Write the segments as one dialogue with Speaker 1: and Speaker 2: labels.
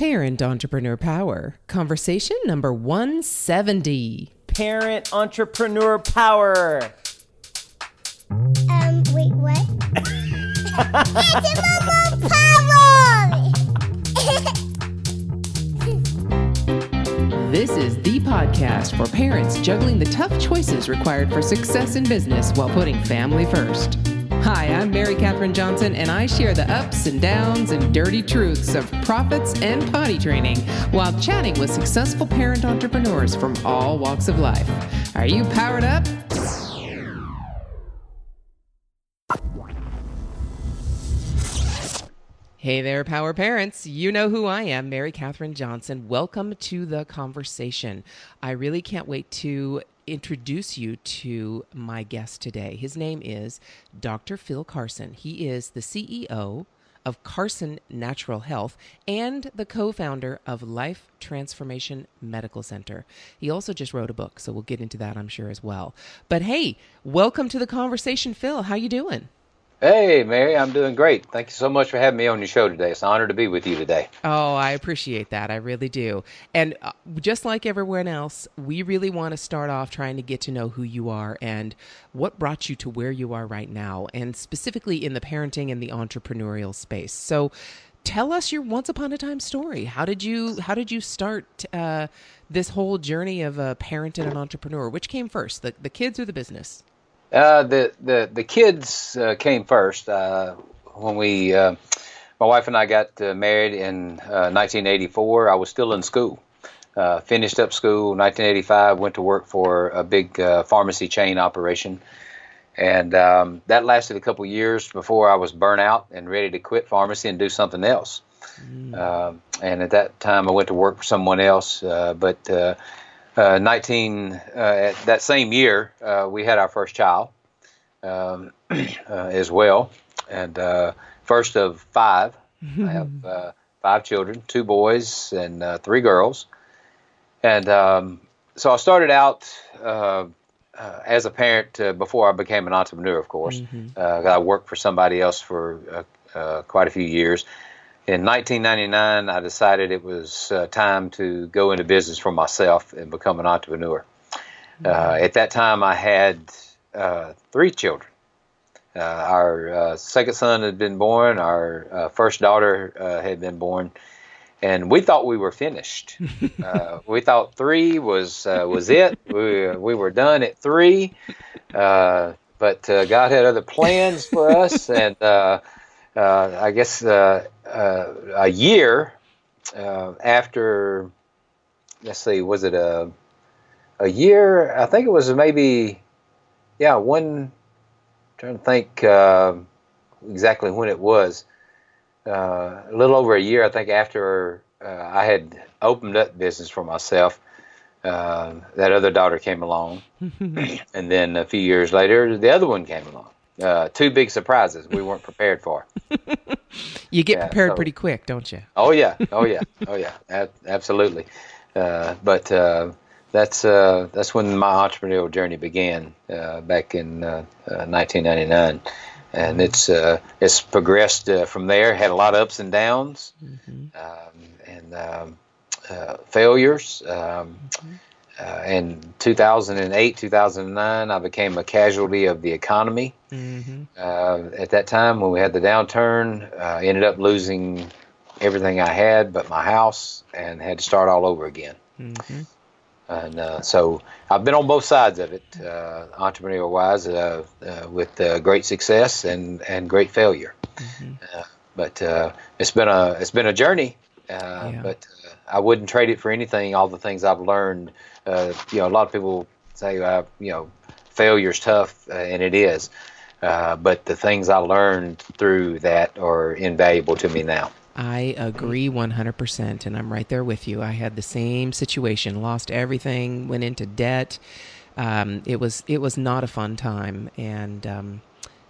Speaker 1: Parent Entrepreneur Power, conversation number 170.
Speaker 2: Parent Entrepreneur Power.
Speaker 3: Wait, what? Entrepreneur Power!
Speaker 1: This is the podcast for parents juggling the tough choices required for success in business while putting family first. Hi, I'm Mary Catherine Johnson, and I share the ups and downs and dirty truths of profits and potty training while chatting with successful parent entrepreneurs from all walks of life. Are you powered up? Hey there, Power Parents. You know who I am, Mary Catherine Johnson. Welcome to the conversation. I really can't wait to introduce you to my guest today. His name is Dr. Phil Carson. He is the CEO of Carson Natural Health and the co-founder of Life Transformation Medical Center. He also just wrote a book, so we'll get into that, I'm sure, as well. But hey, welcome to the conversation, Phil. How you doing?
Speaker 4: Hey, Mary, I'm doing great. Thank you so much for having me on your show today. It's an honor to be with you today.
Speaker 1: Oh, I appreciate that. I really do. And just like everyone else, we really want to start off trying to get to know who you are and what brought you to where you are right now, and specifically in the parenting and the entrepreneurial space. So tell us your once upon a time story. How did you start this whole journey of a parent and an entrepreneur? Which came first, the kids or the business?
Speaker 4: The kids came first when my wife and I got married in 1984. I was still in school. Finished up school in 1985. Went to work for a big pharmacy chain operation, and that lasted a couple years before I was burnt out and ready to quit pharmacy and do something else. And at that time, I went to work for someone else, but. That same year, we had our first child as well, and first of five. I have 5 children, 2 boys and 3 girls, and so I started out as a parent before I became an entrepreneur. Of course, I worked for somebody else for quite a few years. In 1999, I decided it was time to go into business for myself and become an entrepreneur. At that time, I had 3 children. Our second son had been born. Our first daughter had been born, and we thought we were finished. We thought 3 was it. We were done at 3, but God had other plans for us, and I guess a year after, let's see, was it a year? I think it was maybe, trying to think exactly when it was. A little over a year, I think, after I had opened up business for myself, that other daughter came along. And then a few years later, the other one came along. 2 big surprises we weren't prepared for.
Speaker 1: You get prepared pretty quick, don't you?
Speaker 4: Oh yeah, absolutely. But that's when my entrepreneurial journey began back in 1999, and it's progressed from there. Had a lot of ups and downs, and failures. In 2008, 2009, I became a casualty of the economy. At that time, when we had the downturn, I ended up losing everything I had but my house and had to start all over again. And so I've been on both sides of it, entrepreneurial-wise, with great success and great failure. But it's been a journey. But I wouldn't trade it for anything. All the things I've learned. A lot of people say, failure's tough, and it is. But the things I learned through that are invaluable to me now.
Speaker 1: I agree 100%, and I'm right there with you. I had the same situation, lost everything, went into debt. It was not a fun time, and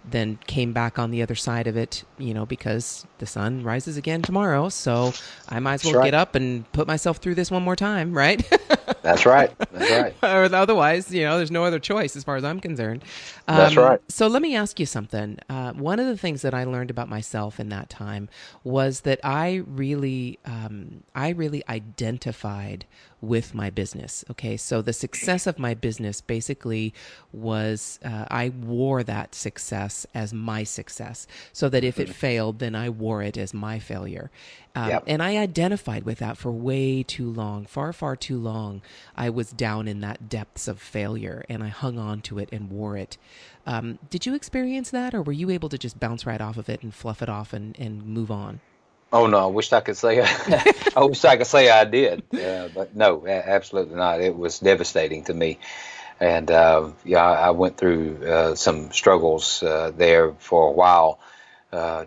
Speaker 1: then came back on the other side of it, because the sun rises again tomorrow. So I might as well get up and put myself through this one more time, right?
Speaker 4: That's right. That's right.
Speaker 1: Or otherwise, there's no other choice as far as I'm concerned.
Speaker 4: That's right.
Speaker 1: So let me ask you something. One of the things that I learned about myself in that time was that I really identified with my business. Okay, so the success of my business basically was I wore that success as my success, so that if it failed, then I wore it as my failure.
Speaker 4: Yep.
Speaker 1: And I identified with that for way too long, far, far too long. I was down in that depths of failure, and I hung on to it and wore it. Did you experience that, or were you able to just bounce right off of it and fluff it off and move on?
Speaker 4: Oh no, I wish I could say I wish I could say I did, but no, absolutely not. It was devastating to me, and I went through some struggles there for a while,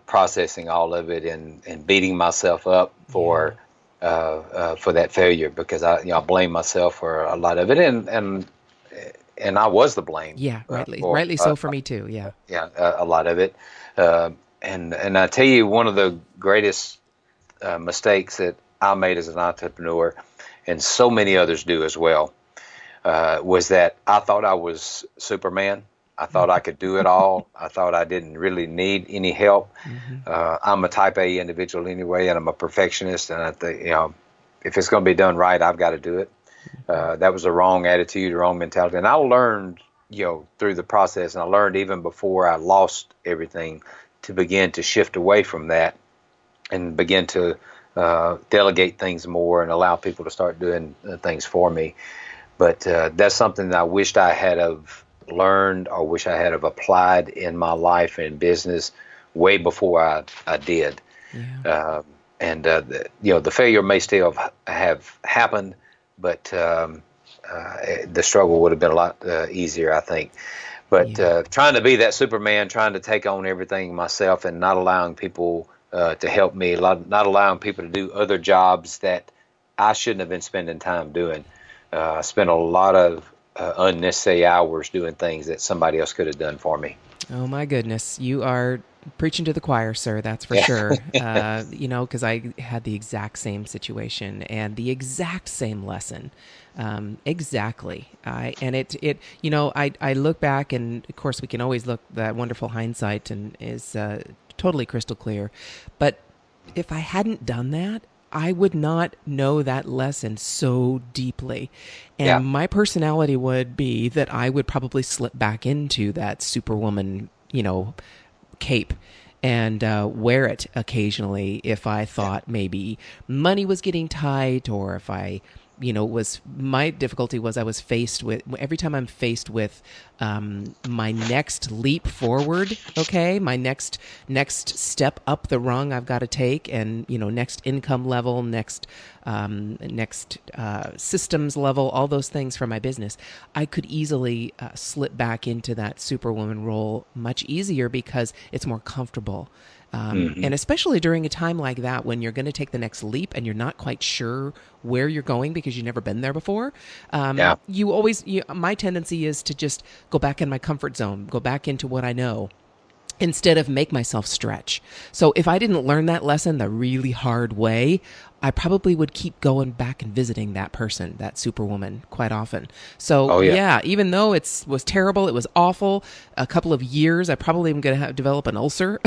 Speaker 4: processing all of it and beating myself up for that failure, because I blame myself for a lot of it, and I was the blame.
Speaker 1: Yeah, rightly so for me too. Yeah.
Speaker 4: A lot of it. And I tell you, one of the greatest mistakes that I made as an entrepreneur, and so many others do as well, was that I thought I was Superman. I thought I could do it all. I thought I didn't really need any help. I'm a type A individual anyway, and I'm a perfectionist. And I think, if it's going to be done right, I've got to do it. That was a wrong attitude, a wrong mentality. And I learned, through the process, and I learned even before I lost everything, to begin to shift away from that and begin to delegate things more and allow people to start doing things for me. But that's something that I wished I had have learned, or wish I had have applied in my life and business way before I did.
Speaker 1: Yeah.
Speaker 4: The failure may still have happened, but the struggle would have been a lot easier, I think. But trying to be that Superman, trying to take on everything myself, and not allowing people to help me, not allowing people to do other jobs that I shouldn't have been spending time doing. I spent a lot of unnecessary hours doing things that somebody else could have done for me.
Speaker 1: Oh my goodness, you are preaching to the choir, sir. That's for sure. Because I had the exact same situation and the exact same lesson. Exactly. I look back, and of course we can always look, that wonderful hindsight and is totally crystal clear. But if I hadn't done that, I would not know that lesson so deeply. And my personality would be that I would probably slip back into that superwoman, cape and wear it occasionally if I thought maybe money was getting tight, or if I my difficulty was I was faced with, every time I'm faced with my next leap forward, okay, my next step up the rung I've got to take, and next income level, next systems level, all those things for my business, I could easily slip back into that superwoman role much easier because it's more comfortable. And especially during a time like that, when you're going to take the next leap and you're not quite sure where you're going because you've never been there before. My tendency is to just go back in my comfort zone, go back into what I know, instead of make myself stretch. So if I didn't learn that lesson the really hard way, I probably would keep going back and visiting that person, that superwoman, quite often. So even though it was terrible, it was awful, a couple of years, I probably am going to develop an ulcer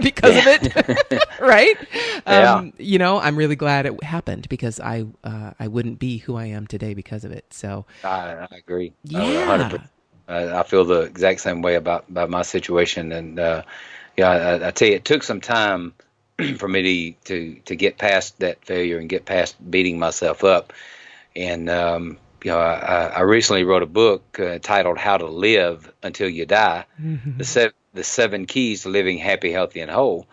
Speaker 1: because of it, right? I'm really glad it happened, because I wouldn't be who I am today because of it. So
Speaker 4: I agree.
Speaker 1: Yeah.
Speaker 4: 100%. I feel the exact same way about my situation, and I tell you, it took some time for me to get past that failure and get past beating myself up. And I recently wrote a book titled "How to Live Until You Die: The 7 Keys to Living Happy, Healthy, and Whole."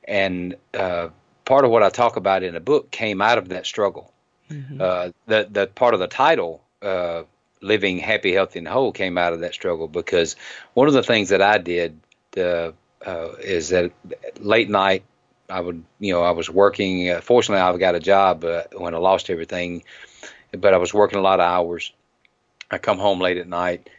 Speaker 4: And part of what I talk about in the book came out of that struggle. The part of the title, Living Happy, Healthy, and Whole, came out of that struggle, because one of the things that I did is that late night I was working. Fortunately, I got a job when I lost everything, but I was working a lot of hours. I come home late at night,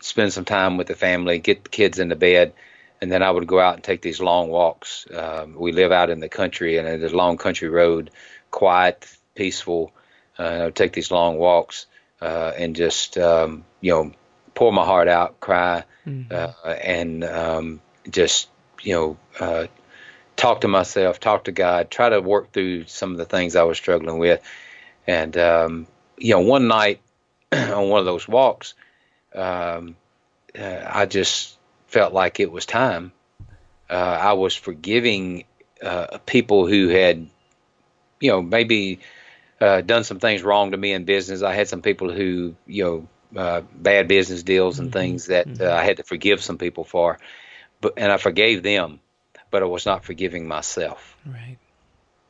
Speaker 4: spend some time with the family, get the kids into bed, and then I would go out and take these long walks. We live out in the country, and it's a long country road, quiet, peaceful. I would take these long walks and just pour my heart out, cry, and just talk to myself, talk to God, try to work through some of the things I was struggling with. And one night on one of those walks, I just felt like it was time. I was forgiving people who had, maybe done some things wrong to me in business. I had some people who, bad business deals and things that I had to forgive some people for, and I forgave them, but I was not forgiving myself.
Speaker 1: Right.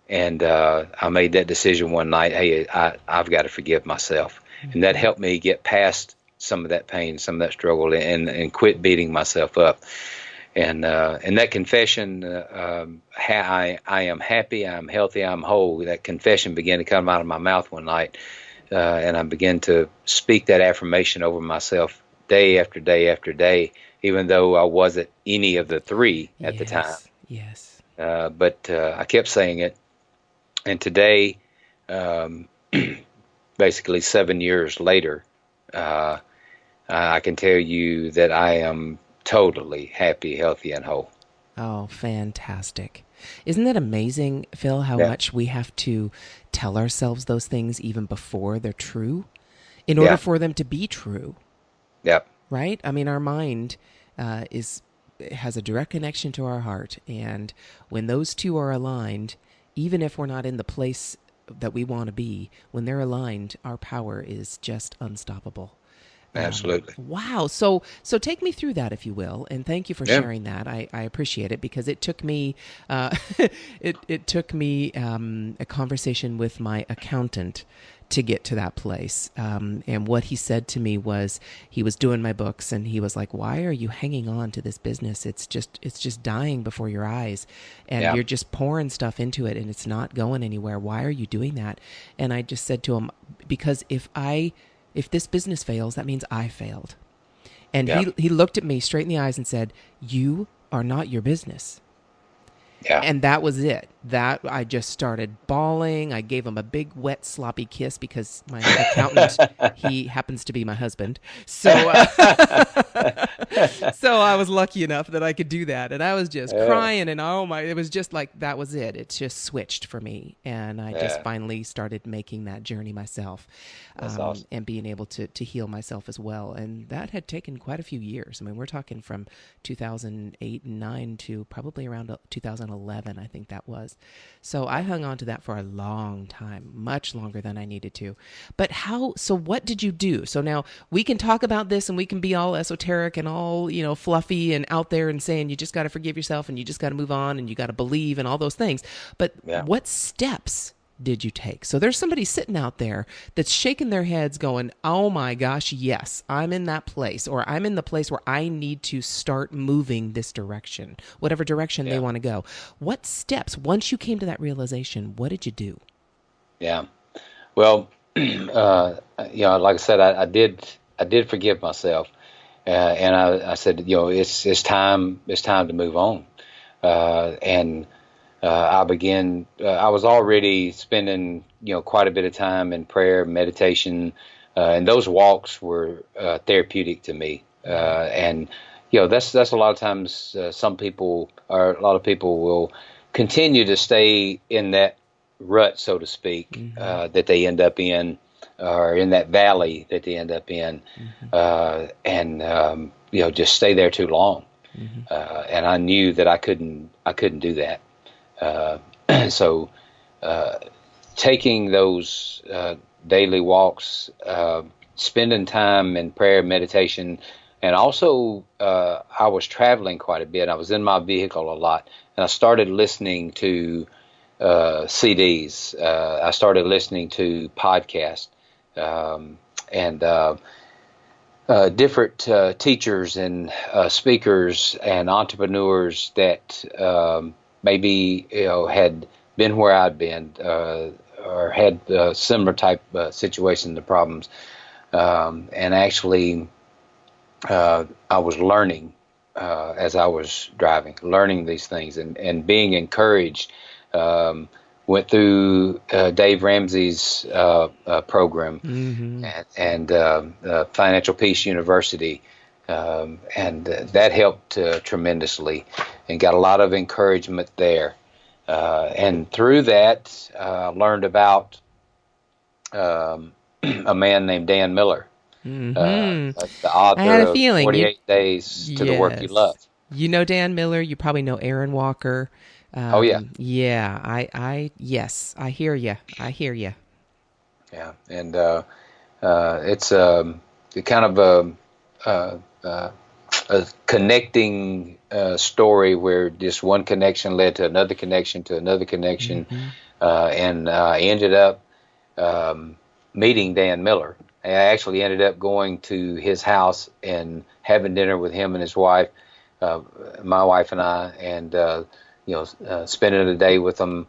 Speaker 4: And I made that decision one night. Hey, I've got to forgive myself, and that helped me get past some of that pain, some of that struggle, and quit beating myself up. And that confession, I am happy, I'm healthy, I'm whole. That confession began to come out of my mouth one night, and I began to speak that affirmation over myself day after day after day, even though I wasn't any of the three at the time.
Speaker 1: Yes.
Speaker 4: But I kept saying it, and today, basically 7 years later, I can tell you that I am totally happy, healthy, and whole.
Speaker 1: Oh, fantastic. Isn't that amazing, Phil, how
Speaker 4: Yeah.
Speaker 1: much we have to tell ourselves those things even before they're true in order for them to be true,
Speaker 4: Yep.
Speaker 1: right? I mean, our mind has a direct connection to our heart. And when those two are aligned, even if we're not in the place that we want to be, when they're aligned, our power is just unstoppable.
Speaker 4: Absolutely.
Speaker 1: Wow. So take me through that, if you will, and thank you for
Speaker 4: Yeah.
Speaker 1: sharing that. I appreciate it because it took me it took me a conversation with my accountant to get to that place. And what he said to me was, he was doing my books, and he was like, "Why are you hanging on to this business? It's just dying before your eyes, and
Speaker 4: Yeah.
Speaker 1: you're just pouring stuff into it, and it's not going anywhere. Why are you doing that?" And I just said to him, "Because if this business fails, that means I failed." And
Speaker 4: Yeah.
Speaker 1: he looked at me straight in the eyes and said, "You are not your business."
Speaker 4: Yeah.
Speaker 1: And that was it. That I just started bawling. I gave him a big, wet, sloppy kiss because my accountant, he happens to be my husband. So, so I was lucky enough that I could do that. And I was just crying, and oh my, it was just like, that was it. It just switched for me. And I just finally started making that journey myself,
Speaker 4: That's awesome.
Speaker 1: and being able to heal myself as well. And that had taken quite a few years. I mean, we're talking from 2008 and 9 to probably around 2011, I think that was. So I hung on to that for a long time, much longer than I needed to. But so what did you do? So now we can talk about this, and we can be all esoteric and all, fluffy and out there and saying you just got to forgive yourself and you just got to move on and you got to believe and all those things. But what steps did you take? So there's somebody sitting out there that's shaking their heads going, "Oh my gosh, yes, I'm in that place," or "I'm in the place where I need to start moving this direction," whatever direction they want to go. What steps, once you came to that realization, what did you do?
Speaker 4: Yeah. Well, like I said, I did forgive myself, and I said, it's time to move on, and I began. I was already spending, quite a bit of time in prayer, meditation, and those walks were therapeutic to me. And that's a lot of times some people, or a lot of people, will continue to stay in that rut, so to speak, that they end up in, or in that valley that they end up in, and just stay there too long. And I knew that I couldn't do that. So taking those daily walks, spending time in prayer, meditation, and also I was traveling quite a bit. I was in my vehicle a lot, and I started listening to CDs. I started listening to podcasts, and different teachers and speakers and entrepreneurs that maybe had been where I'd been, or had similar type situations and problems, and actually I was learning as I was driving, learning these things, and being encouraged went through Dave Ramsey's program and Financial Peace University, and that helped tremendously, and got a lot of encouragement there. And through that, learned about a man named Dan Miller, the
Speaker 1: I had
Speaker 4: author
Speaker 1: a
Speaker 4: of
Speaker 1: feeling
Speaker 4: 48 Days to the Work You Love.
Speaker 1: You know Dan Miller. You probably know Aaron Walker.
Speaker 4: Oh yeah,
Speaker 1: Yes, I hear you. I hear you.
Speaker 4: yeah, and it's kind of a connecting story where just one connection led to another connection to another connection, and I ended up meeting Dan Miller. I actually ended up going to his house and having dinner with him and his wife, my wife and I, and spending a day with them.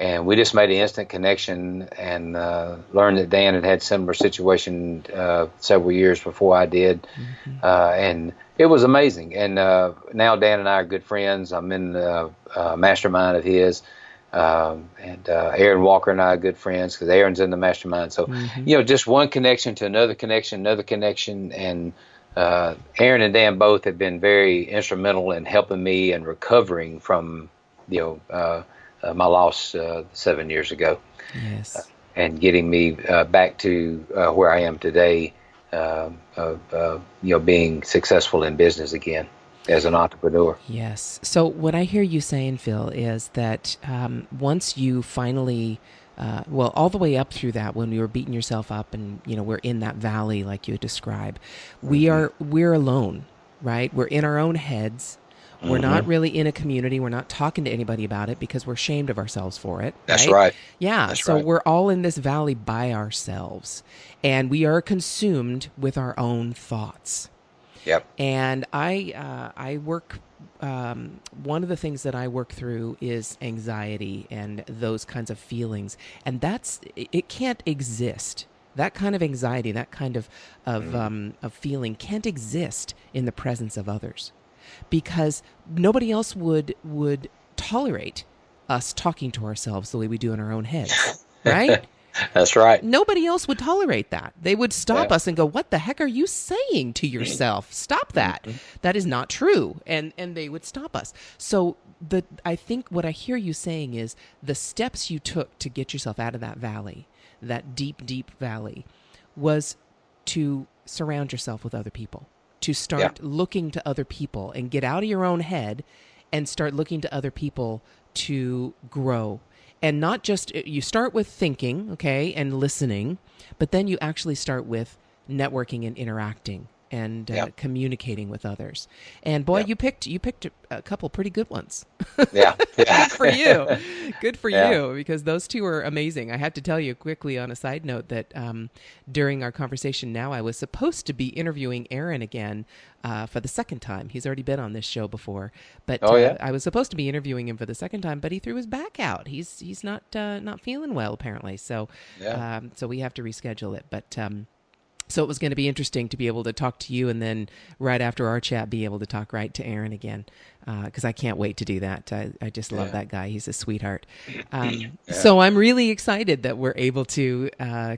Speaker 4: And we just made an instant connection, and learned that Dan had had similar situation several years before I did, and it was amazing. And now Dan and I are good friends. I'm in the mastermind of his, and Aaron Walker and I are good friends because Aaron's in the mastermind. So just one connection to another connection, and Aaron and Dan both have been very instrumental in helping me and recovering from my loss 7 years ago.
Speaker 1: Yes.
Speaker 4: And getting me back to where I am today, of being successful in business again as an entrepreneur.
Speaker 1: Yes. So what I hear you saying, Phil, is that once you finally, all the way up through that, when you were beating yourself up, and we're in that valley like you describe, we're alone, right? We're in our own heads. We're not really in a community. We're not talking to anybody about it because we're ashamed of ourselves for it.
Speaker 4: That's right.
Speaker 1: Yeah.
Speaker 4: That's
Speaker 1: so
Speaker 4: right.
Speaker 1: we're all in this valley by ourselves, and we are consumed with our own thoughts.
Speaker 4: Yep.
Speaker 1: And I work. One of the things that I work through is anxiety and those kinds of feelings, and it can't exist. That kind of anxiety, that kind of feeling, can't exist in the presence of others, because nobody else would tolerate us talking to ourselves the way we do in our own heads, right?
Speaker 4: That's right.
Speaker 1: Nobody else would tolerate that. They would stop us and go, "What the heck are you saying to yourself? Stop that. That is not true." And they would stop us. So I think what I hear you saying is the steps you took to get yourself out of that valley, that deep, deep valley, was to surround yourself with other people, to start looking to other people and get out of your own head and start looking to other people to grow. And not just, you start with thinking, okay, and listening, but then you actually start with networking and interacting and communicating with others. And boy, you picked a couple pretty good ones.
Speaker 4: Yeah.
Speaker 1: Good for you. Good for you, because those two are amazing. I have to tell you quickly on a side note that during our conversation now, I was supposed to be interviewing Aaron again for the second time. He's already been on this show before, but I was supposed to be interviewing him for the second time, but he threw his back out. He's not feeling well apparently, so so we have to reschedule it. But so it was going to be interesting to be able to talk to you, and then right after our chat, be able to talk right to Aaron again, because I can't wait to do that. I just love that guy. He's a sweetheart. So I'm really excited that we're able to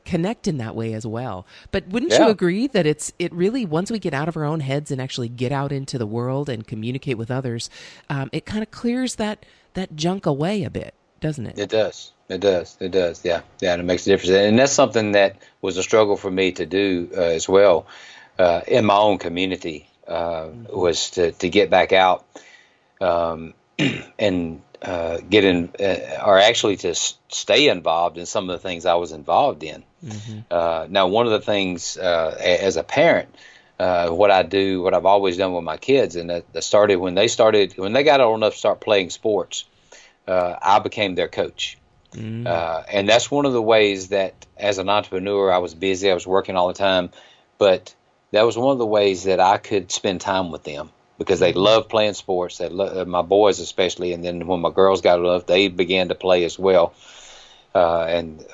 Speaker 1: connect in that way as well. But wouldn't you agree that it really, once we get out of our own heads and actually get out into the world and communicate with others, it kind of clears that junk away a bit, doesn't it?
Speaker 4: It does. Yeah. And it makes a difference. And that's something that was a struggle for me to do as well in my own community, was to get back out and get in, or actually to stay involved in some of the things I was involved in. Now, one of the things as a parent, what I've always done with my kids, and that started when they got old enough to start playing sports, I became their coach. And that's one of the ways that as an entrepreneur, I was busy, I was working all the time, but that was one of the ways that I could spend time with them, because they love playing sports. My boys especially, and then when my girls got enough, they began to play as well. And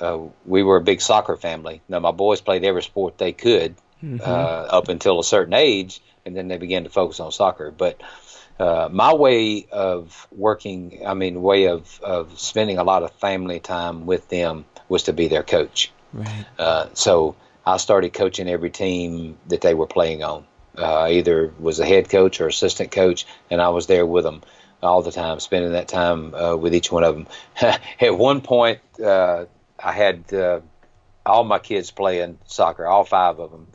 Speaker 4: we were a big soccer family. Now, my boys played every sport they could up until a certain age, and then they began to focus on soccer. But my way of working, way of spending a lot of family time with them was to be their coach.
Speaker 1: Right.
Speaker 4: So I started coaching every team that they were playing on. Either was a head coach or assistant coach, and I was there with them all the time, spending that time with each one of them. At one point, I had all my kids playing soccer, all 5 of them,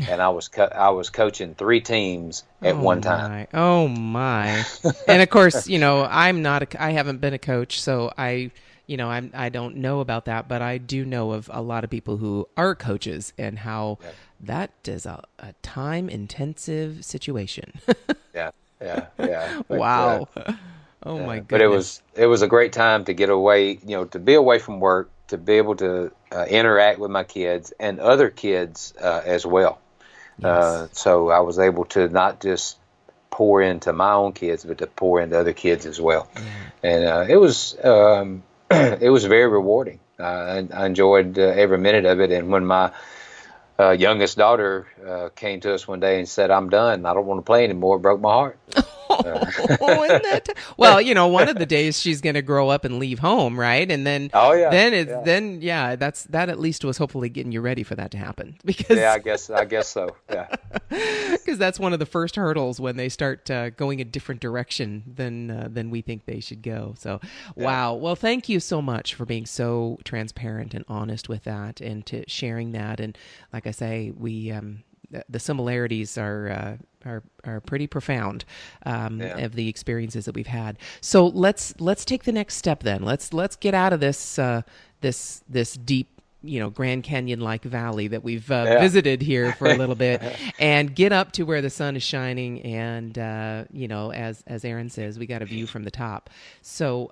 Speaker 4: and I was coaching 3 teams at one time.
Speaker 1: Oh my! And of course, I haven't been a coach, so I don't know about that, but I do know of a lot of people who are coaches and how that is a time-intensive situation.
Speaker 4: Yeah. But,
Speaker 1: wow. Oh my
Speaker 4: But
Speaker 1: goodness.
Speaker 4: it was a great time to get away, to be away from work, to be able to interact with my kids and other kids as well.
Speaker 1: Yes.
Speaker 4: So I was able to not just pour into my own kids, but to pour into other kids as well. And it was very rewarding. I enjoyed every minute of it. And when my youngest daughter came to us one day and said, "I'm done. I don't want to play anymore," it broke my heart.
Speaker 1: Isn't that well, one of the days she's going to grow up and leave home, right? And then, that at least was hopefully getting you ready for that to happen. Because
Speaker 4: I guess so. Yeah,
Speaker 1: because that's one of the first hurdles when they start going a different direction than we think they should go. So, wow. Well, thank you so much for being so transparent and honest with that, and to sharing that. And like I say, we. The similarities are pretty profound of the experiences that we've had. So let's take the next step then. Let's get out of this this deep, Grand Canyon-like valley that we've visited here for a little bit, and get up to where the sun is shining. And as Aaron says, we got a view from the top. So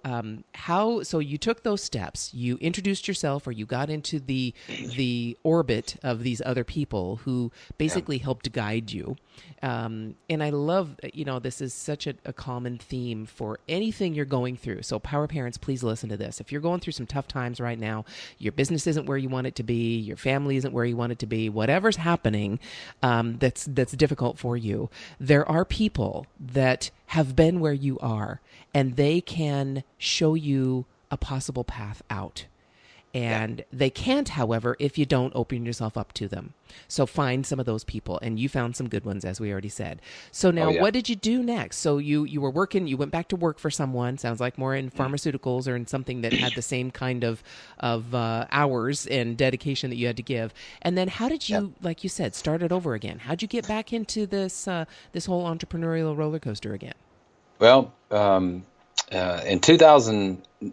Speaker 1: so you took those steps. You introduced yourself, or you got into the orbit of these other people who basically helped guide you. And I love, this is such a common theme for anything you're going through. So power parents, please listen to this. If you're going through some tough times right now, your business isn't where you want it to be, your family isn't where you want it to be, whatever's happening that's difficult for you, there are people that have been where you are, and they can show you a possible path out. And they can't, however, if you don't open yourself up to them. So find some of those people, and you found some good ones, as we already said. So now, what did you do next? So you were working, you went back to work for someone, sounds like more in pharmaceuticals or in something that had the same kind of hours and dedication that you had to give. And then how did you, like you said, start it over again? How'd you get back into this whole entrepreneurial roller coaster again?
Speaker 4: Well, in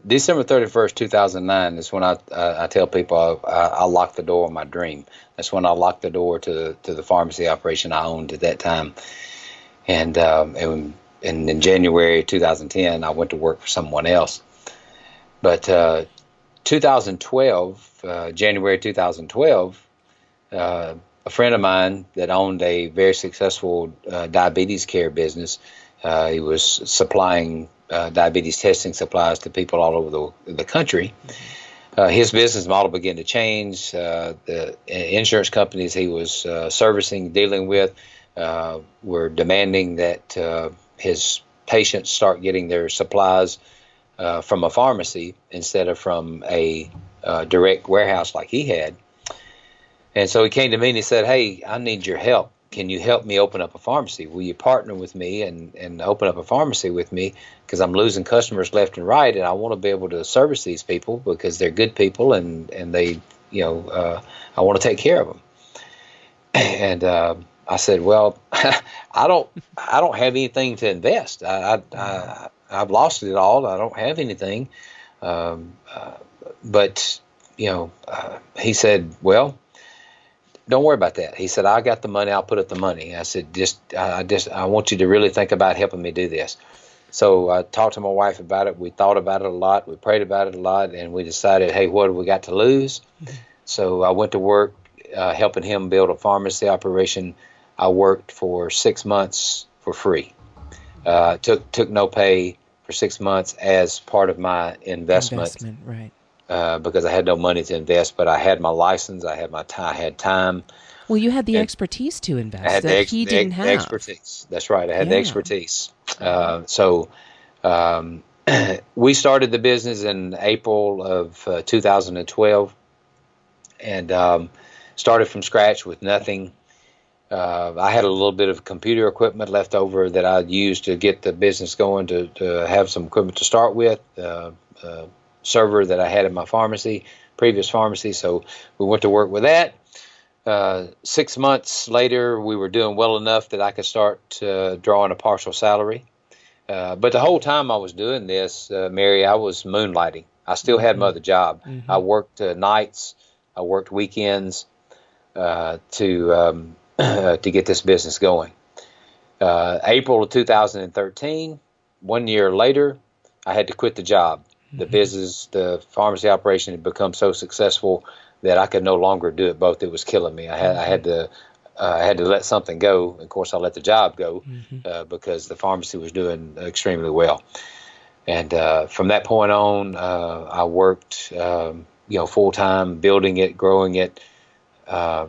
Speaker 4: December 31st, 2009 is when I tell people I locked the door on my dream. That's when I locked the door to the pharmacy operation I owned at that time. And in January 2010, I went to work for someone else. But 2012, January 2012, a friend of mine that owned a very successful diabetes care business, he was supplying diabetes testing supplies to people all over the country. His business model began to change. The insurance companies he was servicing, dealing with, were demanding that his patients start getting their supplies from a pharmacy instead of from a direct warehouse like he had. And so he came to me and he said, "Hey, I need your help. Can you help me open up a pharmacy? Will you partner with me and open up a pharmacy with me? Because I'm losing customers left and right, and I want to be able to service these people because they're good people, and they, I want to take care of them." And I said, "Well, I don't have anything to invest. I've lost it all. I don't have anything." But he said, "Well, don't worry about that." He said, "I got the money. I'll put up the money." I said, I want you to really think about helping me do this." So I talked to my wife about it. We thought about it a lot. We prayed about it a lot, and we decided, hey, what have we got to lose? So I went to work helping him build a pharmacy operation. I worked for 6 months for free. Took no pay for 6 months as part of my investment,
Speaker 1: right?
Speaker 4: Because I had no money to invest, but I had my license, I had time,
Speaker 1: Well, you had the
Speaker 4: And
Speaker 1: expertise to
Speaker 4: I
Speaker 1: invest
Speaker 4: had
Speaker 1: that he didn't
Speaker 4: the
Speaker 1: have.
Speaker 4: expertise. That's right. I had the
Speaker 1: Yeah.
Speaker 4: expertise. So um, we started the business in April of 2012, and started from scratch with nothing. I had a little bit of computer equipment left over that I used to get the business going, to have some equipment to start with, server that I had in my previous pharmacy. So we went to work with that. 6 months later, we were doing well enough that I could start drawing a partial salary. But the whole time I was doing this, Mary, I was moonlighting. I still had my
Speaker 1: Mm-hmm.
Speaker 4: other job. I
Speaker 1: Mm-hmm.
Speaker 4: worked nights. I worked weekends to get this business going. April of 2013, 1 year later, I had to quit the job. The pharmacy operation had become so successful that I could no longer do it both. It was killing me. I had to let something go. Of course, I let the job go
Speaker 1: Mm-hmm.
Speaker 4: because the pharmacy was doing extremely well. And from that point on, I worked, full time, building it, growing it, uh,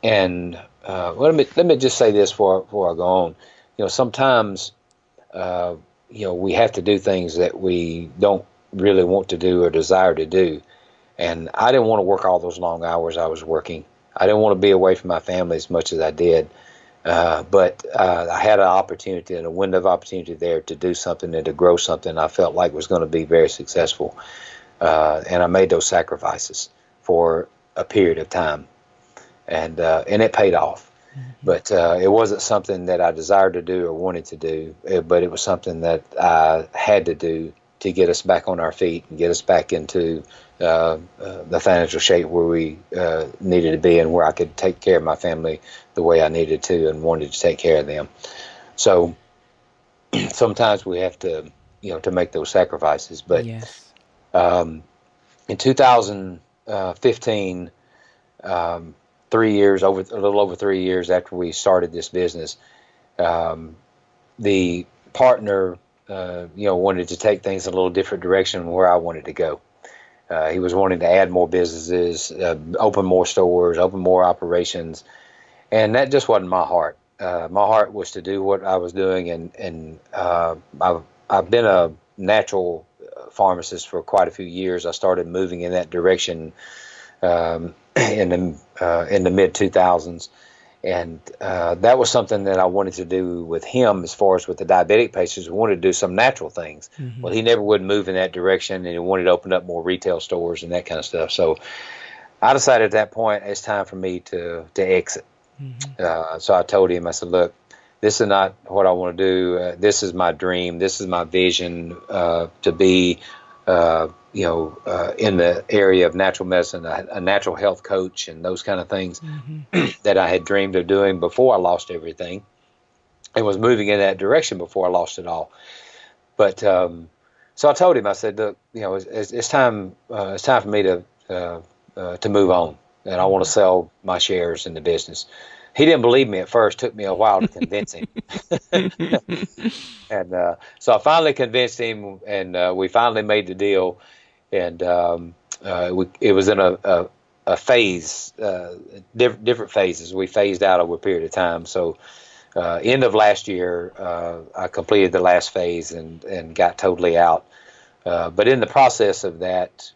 Speaker 4: and let me just say this before I go on. Sometimes uh, we have to do things that we don't really want to do or desire to do. And I didn't want to work all those long hours I was working. I didn't want to be away from my family as much as I did. But I had an opportunity and a window of opportunity there to do something and to grow something I felt like was going to be very successful. And I made those sacrifices for a period of time, and it paid off.
Speaker 1: Mm-hmm.
Speaker 4: But it wasn't something that I desired to do or wanted to do, but it was something that I had to do to get us back on our feet and get us back into the financial shape where we needed to be, and where I could take care of my family the way I needed to and wanted to take care of them. So sometimes we have to make those sacrifices. But
Speaker 1: Yes.
Speaker 4: um, in 2015, 3 years, a little over 3 years after we started this business, um, the partner, wanted to take things in a little different direction than where I wanted to go. He was wanting to add more businesses, open more stores, open more operations, and that just wasn't my heart. My heart was to do what I was doing, and I've been a natural pharmacist for quite a few years. I started moving in that direction in the mid 2000s, and that was something that I wanted to do with him. As far as with the diabetic patients, we wanted to do some natural things.
Speaker 1: Mm-hmm.
Speaker 4: Well, he never would move in that direction, and he wanted to open up more retail stores and that kind of stuff. So I decided at that point it's time for me to exit.
Speaker 1: Mm-hmm.
Speaker 4: So I told him, I said, look, this is not what I want to do. This is my dream. This is my vision, to be, in the area of natural medicine, a natural health coach and those kind of things
Speaker 1: Mm-hmm.
Speaker 4: that I had dreamed of doing before I lost everything, and was moving in that direction before I lost it all. But so I told him, I said, look, it's time. It's time for me to move on, and I want to sell my shares in the business. He didn't believe me at first. Took me a while to convince him. And so I finally convinced him, and we finally made the deal. And it was in a phase, different phases. We phased out over a period of time. So end of last year, I completed the last phase and got totally out. But in the process of that,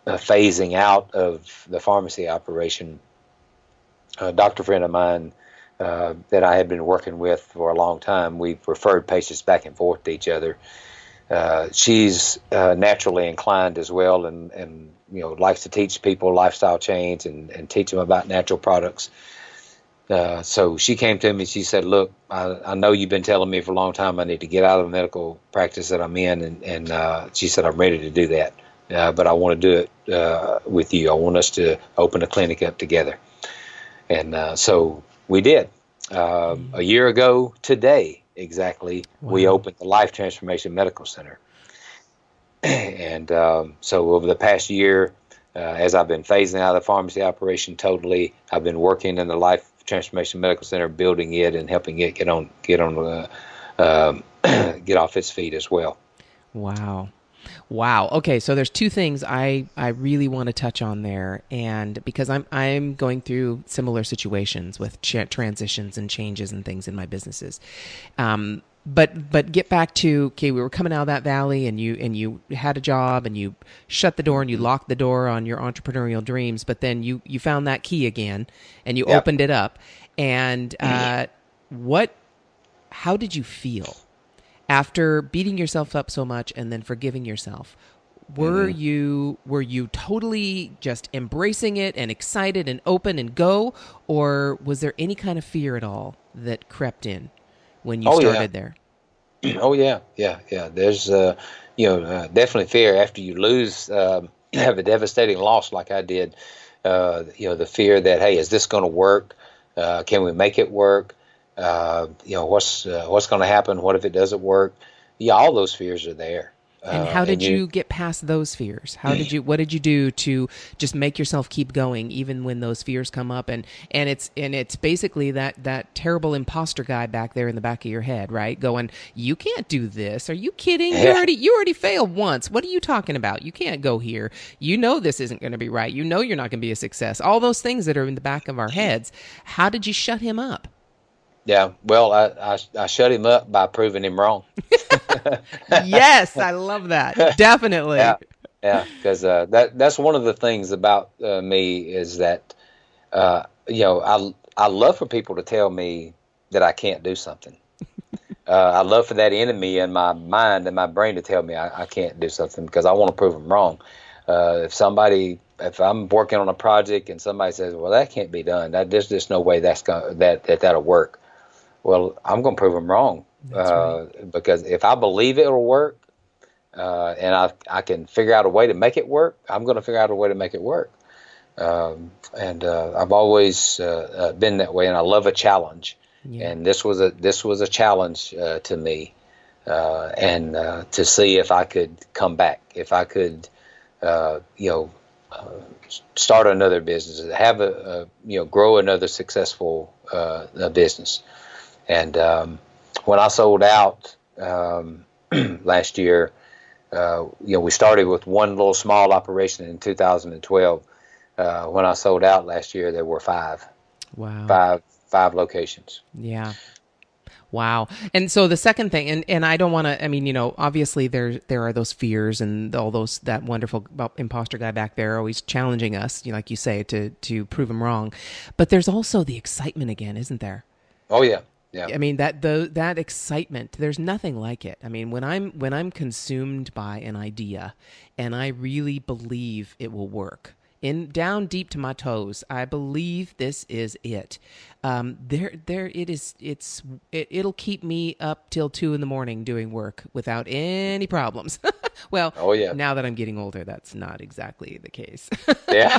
Speaker 4: phasing out of the pharmacy operation, a doctor friend of mine that I had been working with for a long time, we've referred patients back and forth to each other. She's naturally inclined as well, and likes to teach people lifestyle change and teach them about natural products. So she came to me and she said, look, I know you've been telling me for a long time I need to get out of the medical practice that I'm in, and she said, I'm ready to do that, but I want to do it with you. I want us to open a clinic up together. And so we did. A year ago today, exactly, we
Speaker 1: Wow.
Speaker 4: opened the Life Transformation Medical Center. And so over the past year, as I've been phasing out of the pharmacy operation totally, I've been working in the Life Transformation Medical Center, building it and helping it get off its feet as well.
Speaker 1: Wow. Wow. Okay, so there's two things I really want to touch on there, and because I'm going through similar situations with transitions and changes and things in my businesses. But get back to, okay, we were coming out of that valley, and you had a job, and you shut the door and you locked the door on your entrepreneurial dreams, but then you found that key again and you
Speaker 4: Yep.
Speaker 1: opened it up, and what how did you feel after beating yourself up so much and then forgiving yourself? Were you totally just embracing it and excited and open and go, or was there any kind of fear at all that crept in when you
Speaker 4: Oh yeah.
Speaker 1: started there?
Speaker 4: Oh yeah, yeah. There's definitely fear after you lose, have a devastating loss like I did. The fear that, hey, is this going to work? Can we make it work? What's going to happen? What if it doesn't work? Yeah, all those fears are there.
Speaker 1: And how
Speaker 4: And
Speaker 1: did you get past those fears? What did you do to just make yourself keep going even when those fears come up? And it's basically that terrible imposter guy back there in the back of your head, right? Going, you can't do this. Are you kidding? You already failed once. What are you talking about? You can't go here. You know this isn't going to be right. You know you're not going to be a success. All those things that are in the back of our heads. How did you shut him up?
Speaker 4: Yeah, well, I shut him up by proving him wrong.
Speaker 1: Yes, I love that. Definitely.
Speaker 4: Because that's one of the things about me is that I love for people to tell me that I can't do something. I love for that enemy in my mind and my brain to tell me I can't do something because I want to prove them wrong. If I'm working on a project and somebody says, "Well, that can't be done. There's just no way that'll work." Well, I'm going to prove them wrong.
Speaker 1: That's right.
Speaker 4: Because if I believe it'll work, and I can figure out a way to make it work, I'm going to figure out a way to make it work. And I've always been that way, and I love a challenge.
Speaker 1: Yeah.
Speaker 4: And this was a challenge to me, and to see if I could come back, if I could, start another business, have grow another successful business. And when I sold out last year, we started with one little small operation in 2012. When I sold out last year, there were five.
Speaker 1: Wow.
Speaker 4: Five locations.
Speaker 1: Yeah. Wow. And so the second thing, and I don't want to, I mean, obviously there are those fears and all that wonderful imposter guy back there always challenging us, like you say, to prove him wrong. But there's also the excitement again, isn't there?
Speaker 4: Oh yeah. Yeah.
Speaker 1: I mean, that excitement, there's nothing like it. I mean, when I'm consumed by an idea and I really believe it will work, down deep to my toes, I believe this is it. It'll keep me up till 2 a.m. doing work without any problems. Well,
Speaker 4: Oh yeah.
Speaker 1: now that I'm getting older, that's not exactly the case.
Speaker 4: Yeah.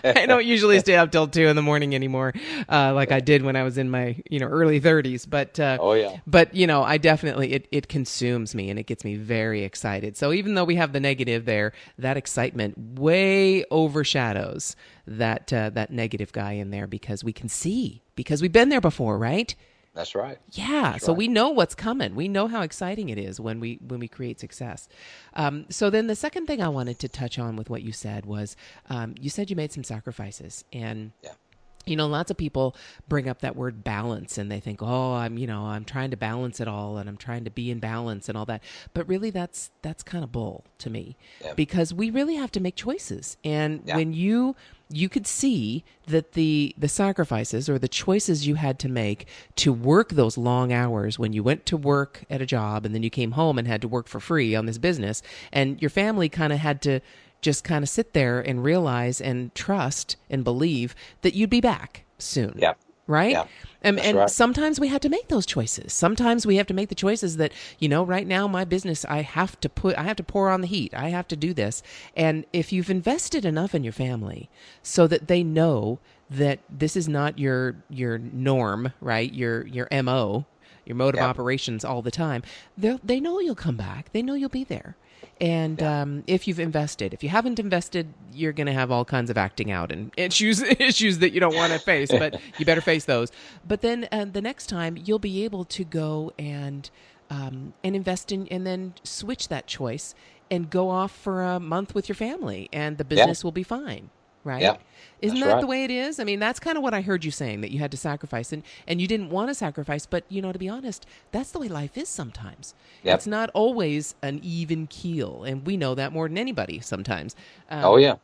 Speaker 1: I don't usually stay up till 2 a.m. anymore, like I did when I was in my early 30s. But
Speaker 4: Oh yeah.
Speaker 1: but I definitely it consumes me and it gets me very excited. So even though we have the negative there, that excitement way overshadows that negative guy in there because we can see, because we've been there before, right?
Speaker 4: That's right.
Speaker 1: Yeah,
Speaker 4: That's
Speaker 1: so
Speaker 4: right.
Speaker 1: we know what's coming. We know how exciting it is when we create success. So then the second thing I wanted to touch on with what you said was, you said you made some sacrifices, and
Speaker 4: Yeah.
Speaker 1: lots of people bring up that word balance and they think, oh, I'm trying to balance it all and I'm trying to be in balance and all that. But really that's kind of bull to me,
Speaker 4: Yeah.
Speaker 1: because we really have to make choices. And
Speaker 4: Yeah.
Speaker 1: when you could see that the sacrifices or the choices you had to make to work those long hours when you went to work at a job and then you came home and had to work for free on this business, and your family kind of had to just kind of sit there and realize and trust and believe that you'd be back soon.
Speaker 4: Yeah.
Speaker 1: Right?
Speaker 4: Yeah.
Speaker 1: And
Speaker 4: That's right.
Speaker 1: sometimes we have to make those choices. Sometimes we have to make the choices that, right now my business, I have to pour on the heat. I have to do this. And if you've invested enough in your family so that they know that this is not your norm, right? Your MO, your mode of
Speaker 4: Yeah.
Speaker 1: operations all the time, they know you'll come back. They know you'll be there. And if you've invested, if you haven't invested, you're going to have all kinds of acting out and issues that you don't want to face, but you better face those. But then the next time you'll be able to go and invest in, and then switch that choice and go off for a month with your family, and the
Speaker 4: Yeah.
Speaker 1: business will be fine, right?
Speaker 4: Yeah.
Speaker 1: Isn't
Speaker 4: That's
Speaker 1: that
Speaker 4: right.
Speaker 1: the way it is? I mean, that's kind of what I heard you saying, that you had to sacrifice, and you didn't want to sacrifice, but to be honest, that's the way life is sometimes. It's
Speaker 4: Yep.
Speaker 1: not always an even keel, and we know that more than anybody sometimes.
Speaker 4: Oh yeah.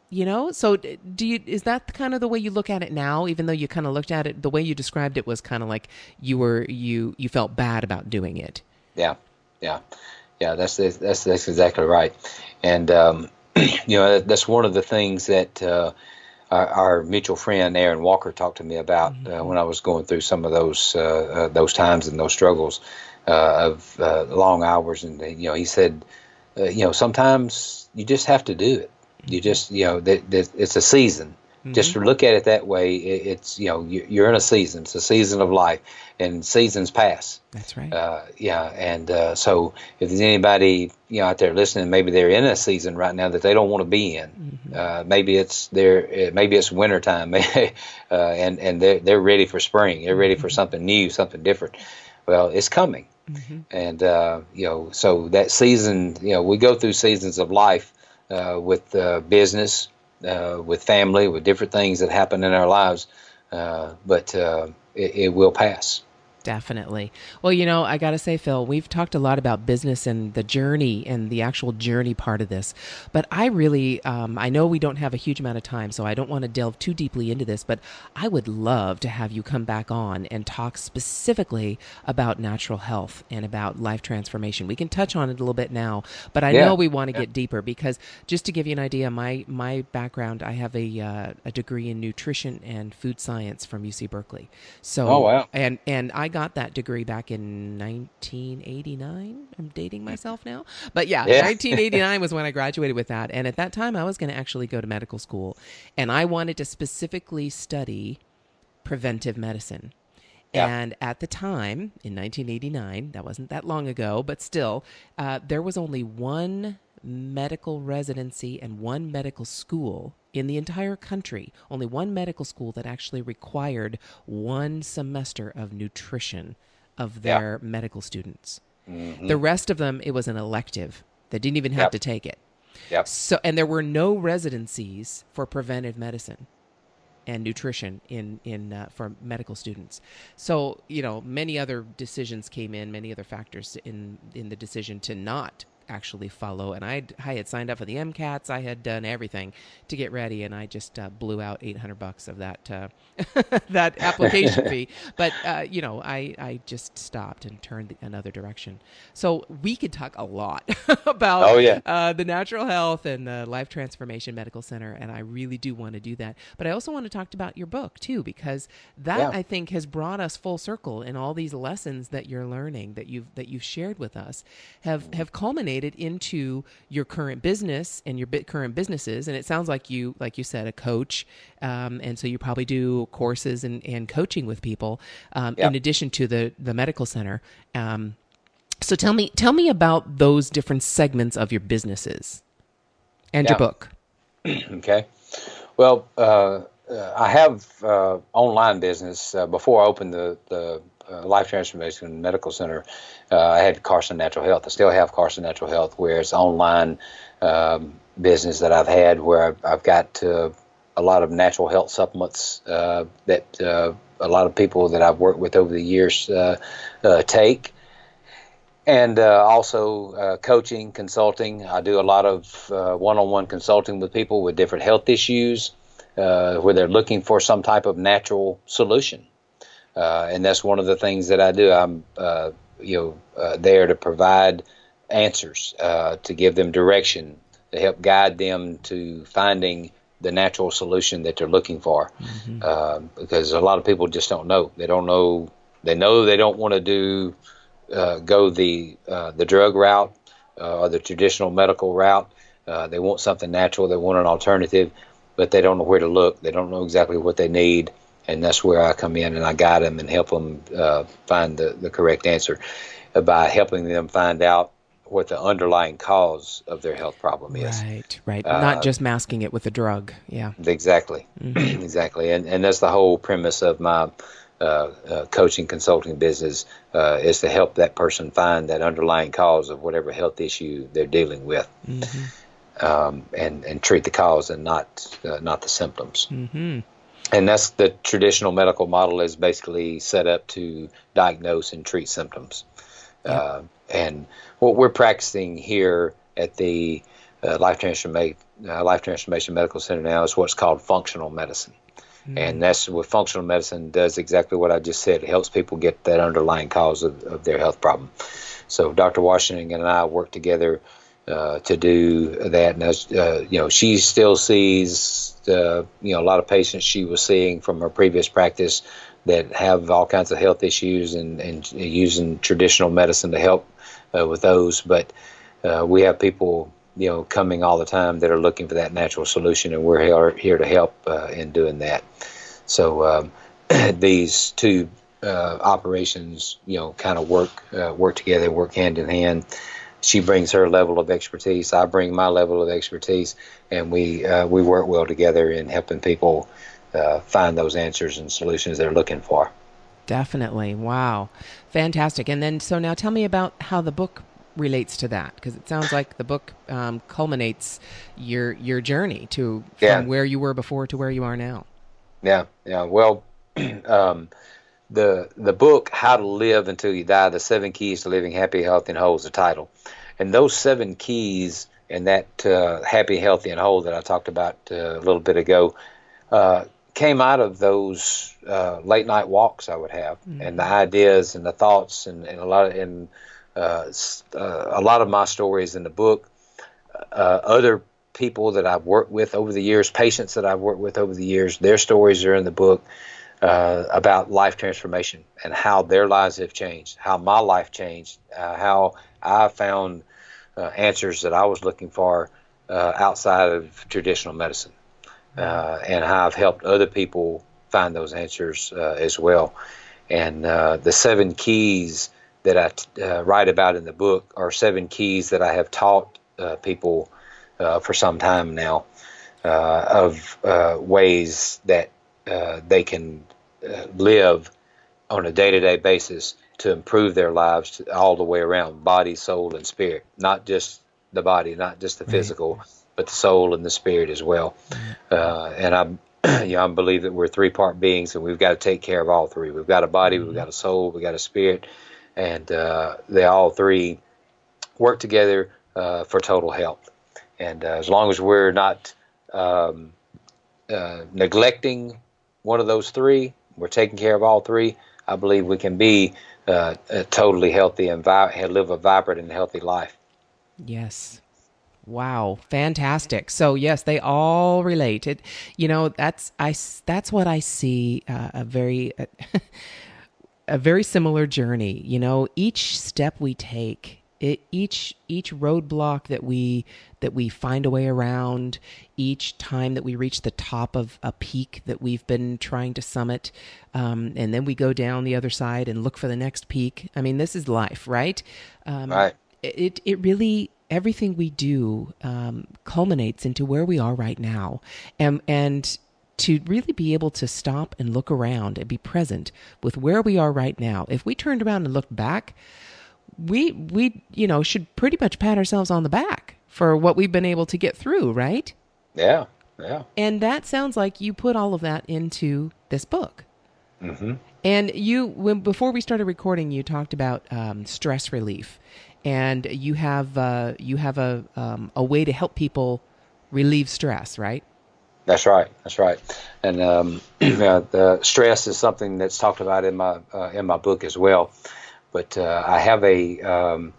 Speaker 1: So is that kind of the way you look at it now, even though you kind of looked at it, the way you described it was kind of like you felt bad about doing it.
Speaker 4: Yeah. Yeah. Yeah. That's exactly right. And that's one of the things that our mutual friend Aaron Walker talked to me about when I was going through some of those times and those struggles of long hours. And he said, sometimes you just have to do it. You just that it's a season. Just to look at it that way, it's you're in a season. It's a season of life, and seasons pass.
Speaker 1: That's right.
Speaker 4: So if there's anybody out there listening, maybe they're in a season right now that they don't want to be in. Maybe it's wintertime, and they're ready for spring. They're ready for something new, something different. Well, it's coming, and so that season, we go through seasons of life with business. With family, with different things that happen in our lives, but it will pass.
Speaker 1: Definitely. Well, I got to say, Phil, we've talked a lot about business and the journey and the actual journey part of this. But I really, I know we don't have a huge amount of time, so I don't want to delve too deeply into this, but I would love to have you come back on and talk specifically about natural health and about life transformation. We can touch on it a little bit now, but I know we want to get deeper, because just to give you an idea, my background, I have a degree in nutrition and food science from UC Berkeley. So,
Speaker 4: oh wow,
Speaker 1: and I got that degree back in 1989. I'm dating myself now. But yeah, 1989 was when I graduated with that. And at that time, I was going to actually go to medical school. And I wanted to specifically study preventive medicine.
Speaker 4: Yeah.
Speaker 1: And at the time, in 1989, that wasn't that long ago, but still, there was only one medical residency and one medical school in the entire country, only one medical school that actually required one semester of nutrition of their medical students. The rest of them, it was an elective. They didn't even have to take it.
Speaker 4: Yep.
Speaker 1: So, and there were no residencies for preventive medicine and nutrition for medical students. So, many other decisions came in, many other factors in the decision to not actually follow. And I had signed up for the MCATs. I had done everything to get ready, and I just blew out $800 of that that application fee. But I just stopped and turned another direction. So we could talk a lot about the Natural Health and the Life Transformation Medical Center, and I really do want to do that. But I also want to talk about your book too, because that I think has brought us full circle in all these lessons that you're learning, that you've shared with us, have culminated into your current business and your current businesses. And it sounds like you said, a coach. And so you probably do courses and coaching with people, in addition to the medical center. So tell me about those different segments of your businesses and your book.
Speaker 4: Okay. Well, I have online business. Before I opened the Life Transformation Medical Center, I had Carson Natural Health. I still have Carson Natural Health, where it's online business that I've had, where I've got a lot of natural health supplements that a lot of people that I've worked with over the years take. And also coaching, consulting. I do a lot of one-on-one consulting with people with different health issues where they're looking for some type of natural solution. And that's one of the things that I do. I'm there to provide answers, to give them direction, to help guide them to finding the natural solution that they're looking for. Because a lot of people just don't know. They don't know. They know they don't want to go the drug route or the traditional medical route. They want something natural. They want an alternative, but they don't know where to look. They don't know exactly what they need. And that's where I come in and I guide them and help them find the correct answer by helping them find out what the underlying cause of their health problem is.
Speaker 1: Right. Not just masking it with a drug. Yeah.
Speaker 4: Exactly. Exactly. And that's the whole premise of my coaching consulting business is to help that person find that underlying cause of whatever health issue they're dealing with, and treat the cause and not the symptoms. And that's the traditional medical model is basically set up to diagnose and treat symptoms. And what we're practicing here at the Life Transformation Medical Center now is what's called functional medicine. And that's what functional medicine does, exactly what I just said. It helps people get that underlying cause of their health problem. So Dr. Washington and I work together to do that. And as, she still sees a lot of patients she was seeing from her previous practice that have all kinds of health issues and using traditional medicine to help with those. But we have people coming all the time that are looking for that natural solution, and we're here to help in doing that. So these two operations, kind of work together, work hand in hand. She brings her level of expertise, I bring my level of expertise, and we work well together in helping people find those answers and solutions they're looking for.
Speaker 1: Definitely. Wow. Fantastic. And then, so now tell me about how the book relates to that, because it sounds like the book culminates your journey from where you were before to where you are now. Yeah.
Speaker 4: Well, the book, How to Live Until You Die, The 7 Keys to Living Happy, Healthy, and Whole is the title. And those 7 keys and that happy, healthy, and whole that I talked about a little bit ago came out of those late night walks I would have, and the ideas and the thoughts and a lot of my stories in the book. Other people that I've worked with over the years, patients that I've worked with over the years, their stories are in the book about life transformation and how their lives have changed, how my life changed, how I found answers that I was looking for outside of traditional medicine, and how I've helped other people find those answers as well. And the 7 keys that I write about in the book are 7 keys that I have taught people for some time now of ways that they can live on a day-to-day basis to improve their lives all the way around, body, soul, and spirit. Not just the body, not just the physical, but the soul and the spirit as well. And I believe that we're 3-part beings, and we've got to take care of all 3. We've got a body, we've got a soul, we've got a spirit, and they all 3 work together for total health. And as long as we're not neglecting one of those 3, we're taking care of all 3, I believe we can be totally healthy and live a vibrant and healthy life. Yes.
Speaker 1: Wow, fantastic. So yes, they all relate. That's what I see, a very similar journey. Each step we take, each roadblock that we find a way around, each time that we reach the top of a peak that we've been trying to summit, and then we go down the other side and look for the next peak. I mean, this is life, right?
Speaker 4: Right.
Speaker 1: It really, everything we do culminates into where we are right now, and to really be able to stop and look around and be present with where we are right now. If we turned around and looked back, we should pretty much pat ourselves on the back for what we've been able to get through, right?
Speaker 4: Yeah.
Speaker 1: And that sounds like you put all of that into this book. Mm-hmm. And before we started recording, you talked about stress relief, and you have a way to help people relieve stress, right?
Speaker 4: That's right. And the stress is something that's talked about in my book as well. But I have a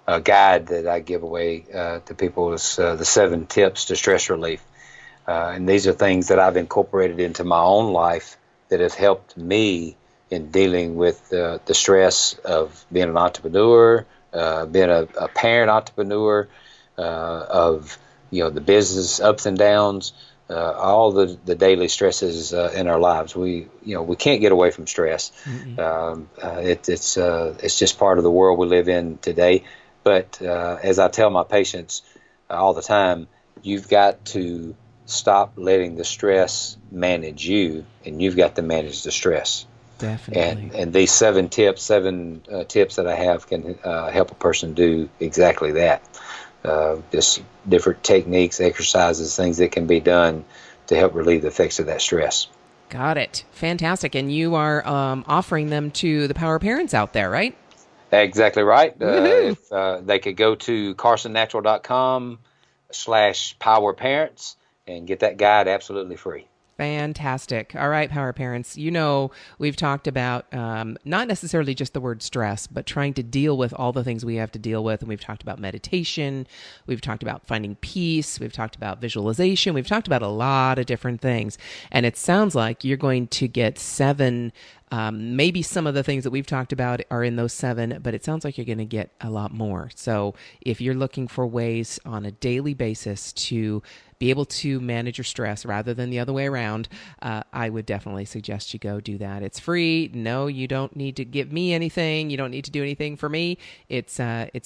Speaker 4: guide that I give away to people. It's the 7 tips to stress relief. And these are things that I've incorporated into my own life that have helped me in dealing with the stress of being an entrepreneur, being a parent entrepreneur, of the business ups and downs, all the daily stresses in our lives. We can't get away from stress. It's just part of the world we live in today. But as I tell my patients all the time, you've got to stop letting the stress manage you, and you've got to manage the stress.
Speaker 1: Definitely.
Speaker 4: And these seven tips that I have can help a person do exactly that. Just different techniques, exercises, things that can be done to help relieve the effects of that stress.
Speaker 1: Got it. Fantastic. And you are offering them to the power parents out there, right?
Speaker 4: Exactly right.
Speaker 1: Woohoo!
Speaker 4: If they could go to carsonnatural.com/powerparents and get that guide absolutely free.
Speaker 1: Fantastic. All right, power parents. You know, we've talked about not necessarily just the word stress, but trying to deal with all the things we have to deal with. And we've talked about meditation. We've talked about finding peace. We've talked about visualization. We've talked about a lot of different things. And it sounds like you're going to get 7. Maybe some of the things that we've talked about are in those 7, but it sounds like you're going to get a lot more. So if you're looking for ways on a daily basis to be able to manage your stress rather than the other way around, I would definitely suggest you go do that. It's free. No, you don't need to give me anything. You don't need to do anything for me. It's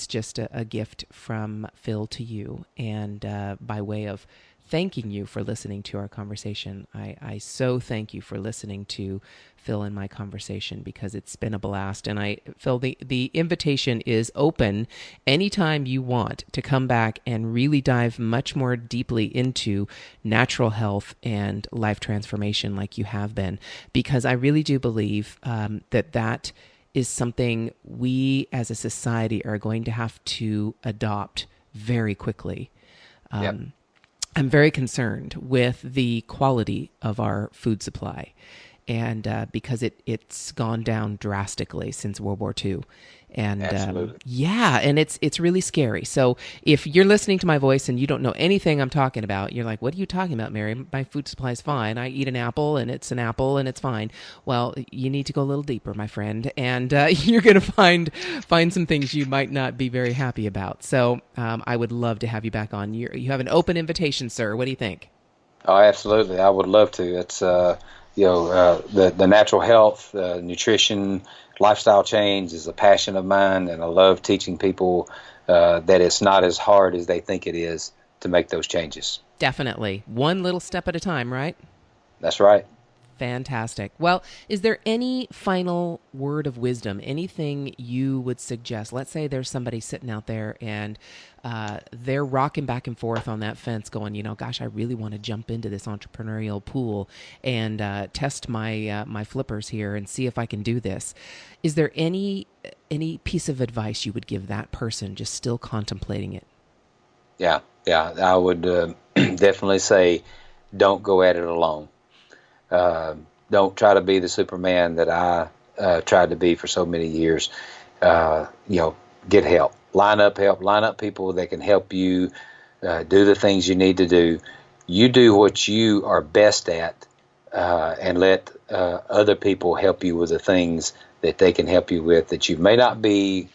Speaker 1: just a gift from Phil to you, and by way of thanking you for listening to our conversation. I so thank you for listening to Phil and my conversation, because it's been a blast. And Phil, the invitation is open anytime you want to come back and really dive much more deeply into natural health and life transformation like you have been, because I really do believe that is something we as a society are going to have to adopt very quickly.
Speaker 4: Yep.
Speaker 1: I'm very concerned with the quality of our food supply, and because it's gone down drastically since World War II. And and it's really scary. So if you're listening to my voice and you don't know anything I'm talking about, you're like, what are you talking about, Mary? My food supply is fine. I eat an apple and it's fine. Well, you need to go a little deeper, my friend, and you're going to find some things you might not be very happy about. So I would love to have you back on. You have an open invitation, sir. What do you think?
Speaker 4: Oh, absolutely. I would love to. It's the natural health, nutrition, lifestyle change is a passion of mine, and I love teaching people that it's not as hard as they think it is to make those changes.
Speaker 1: Definitely. One little step at a time, right?
Speaker 4: That's right.
Speaker 1: Fantastic. Well, is there any final word of wisdom, anything you would suggest? Let's say there's somebody sitting out there and they're rocking back and forth on that fence going, gosh, I really want to jump into this entrepreneurial pool and test my flippers here and see if I can do this. Is there any piece of advice you would give that person just still contemplating it?
Speaker 4: Yeah. I would definitely say don't go at it alone. Don't try to be the Superman that I tried to be for so many years. Get help. Line up people that can help you do the things you need to do. You do what you are best at, and let other people help you with the things that they can help you with that you may not be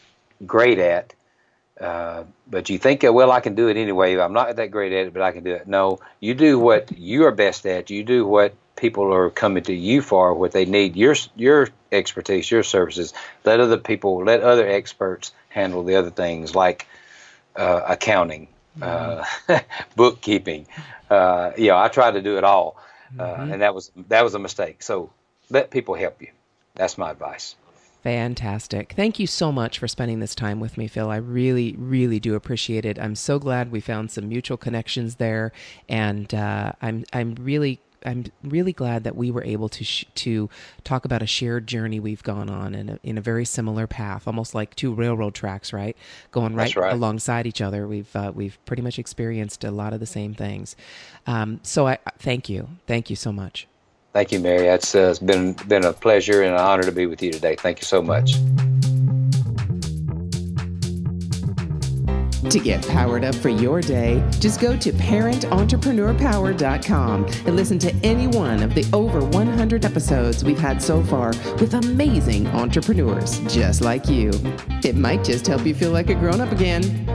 Speaker 4: great at, but you think, well, I can do it anyway. I'm not that great at it, but I can do it. No, you do what you are best at. You do what people are coming to you for, what they need, your expertise, your services. Let other experts handle the other things like accounting, bookkeeping. I tried to do it all, and that was a mistake. So let people help you. That's my advice.
Speaker 1: Fantastic. Thank you so much for spending this time with me, Phil. I really, really do appreciate it. I'm so glad we found some mutual connections there, and I'm really glad that we were able to talk about a shared journey we've gone on in a very similar path, almost like 2 railroad tracks, right? Going right alongside each other. We've pretty much experienced a lot of the same things. So I thank you so much.
Speaker 4: Thank you, Mary. It's been a pleasure and an honor to be with you today. Thank you so much.
Speaker 1: To get powered up for your day, just go to parententrepreneur.power.com and listen to any one of the over 100 episodes we've had so far with amazing entrepreneurs just like you. It might just help you feel like a grown-up again.